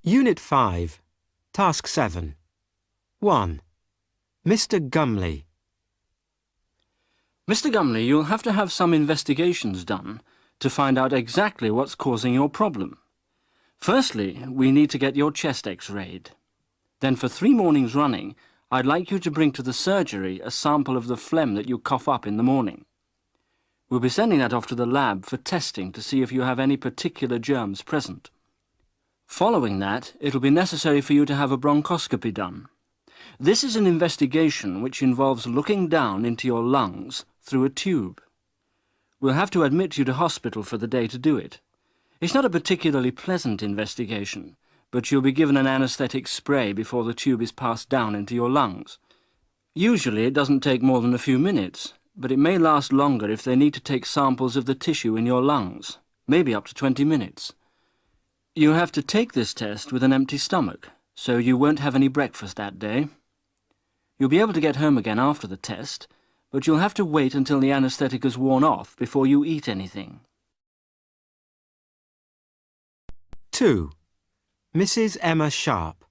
Unit 5, Task 7. 1. Mr. Gumley. Mr. Gumley, you'll have to have some investigations done to find out exactly what's causing your problem. Firstly, we need to get your chest x-rayed. Then for 3 mornings running, I'd like you to bring to the surgery a sample of the phlegm that you cough up in the morning. We'll be sending that off to the lab for testing to see if you have any particular germs present. Following that, it'll be necessary for you to have a bronchoscopy done. This is an investigation which involves looking down into your lungs through a tube. We'll have to admit you to hospital for the day to do it. It's not a particularly pleasant investigation, but you'll be given an anaesthetic spray before the tube is passed down into your lungs. Usually it doesn't take more than a few minutes, but it may last longer if they need to take samples of the tissue in your lungs, maybe up to 20 minutes. You have to take this test with an empty stomach, so you won't have any breakfast that day. You'll be able to get home again after the test, but you'll have to wait until the anaesthetic has worn off before you eat anything. 2. Mrs. Emma Sharp.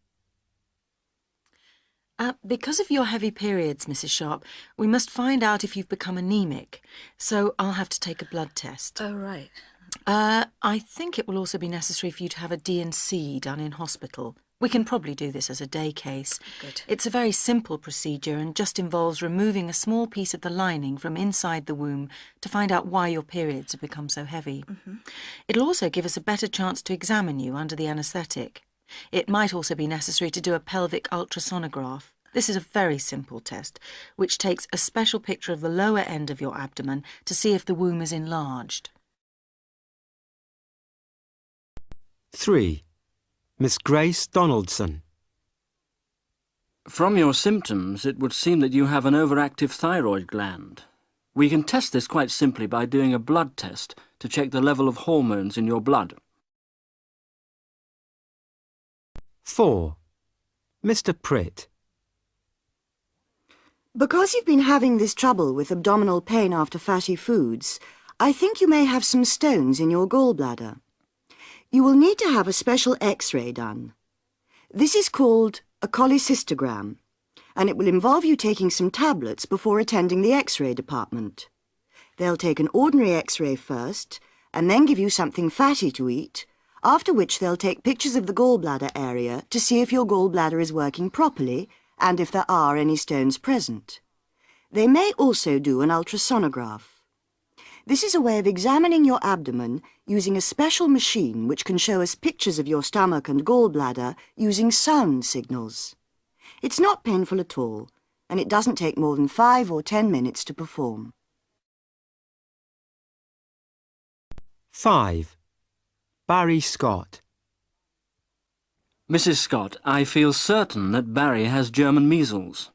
Because of your heavy periods, Mrs. Sharp, we must find out if you've become anemic, so I'll have to take a blood test. Oh, right. I think it will also be necessary for you to have a D&C done in hospital. We can probably do this as a day case. Good. It's a very simple procedure and just involves removing a small piece of the lining from inside the womb to find out why your periods have become so heavy. It'll also give us a better chance to examine you under the anaesthetic. It might also be necessary to do a pelvic ultrasonograph. This is a very simple test, which takes a special picture of the lower end of your abdomen to see if the womb is enlarged. 3. Miss Grace Donaldson. From your symptoms, it would seem that you have an overactive thyroid gland. We can test this quite simply by doing a blood test to check the level of hormones in your blood. 4. Mr. Pritt. Because you've been having this trouble with abdominal pain after fatty foods, I think you may have some stones in your gallbladder. You will need to have a special X-ray done. This is called a cholecystogram, and it will involve you taking some tablets before attending the X-ray department. They'll take an ordinary X-ray first, and then give you something fatty to eat, after which they'll take pictures of the gallbladder area to see if your gallbladder is working properly and if there are any stones present. They may also do an ultrasonograph. This is a way of examining your abdomen using a special machine which can show us pictures of your stomach and gallbladder using sound signals. It's not painful at all, and it doesn't take more than 5 or 10 minutes to perform. 5. Barry Scott. Mrs. Scott, I feel certain that Barry has German measles.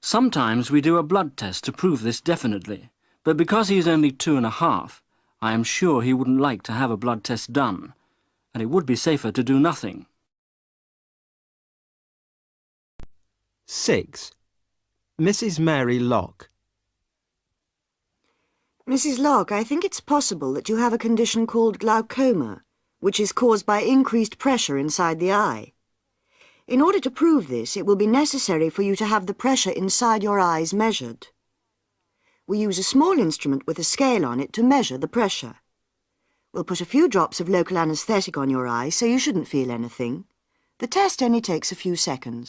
Sometimes we do a blood test to prove this definitely, but because he's only 2½, I am sure he wouldn't like to have a blood test done, and it would be safer to do nothing. 6. Mrs. Mary Locke. Mrs. Locke, I think it's possible that you have a condition called glaucoma, which is caused by increased pressure inside the eye. In order to prove this, it will be necessary for you to have the pressure inside your eyes measured. We use a small instrument with a scale on it to measure the pressure. We'll put a few drops of local anaesthetic on your eye, so you shouldn't feel anything. The test only takes a few seconds.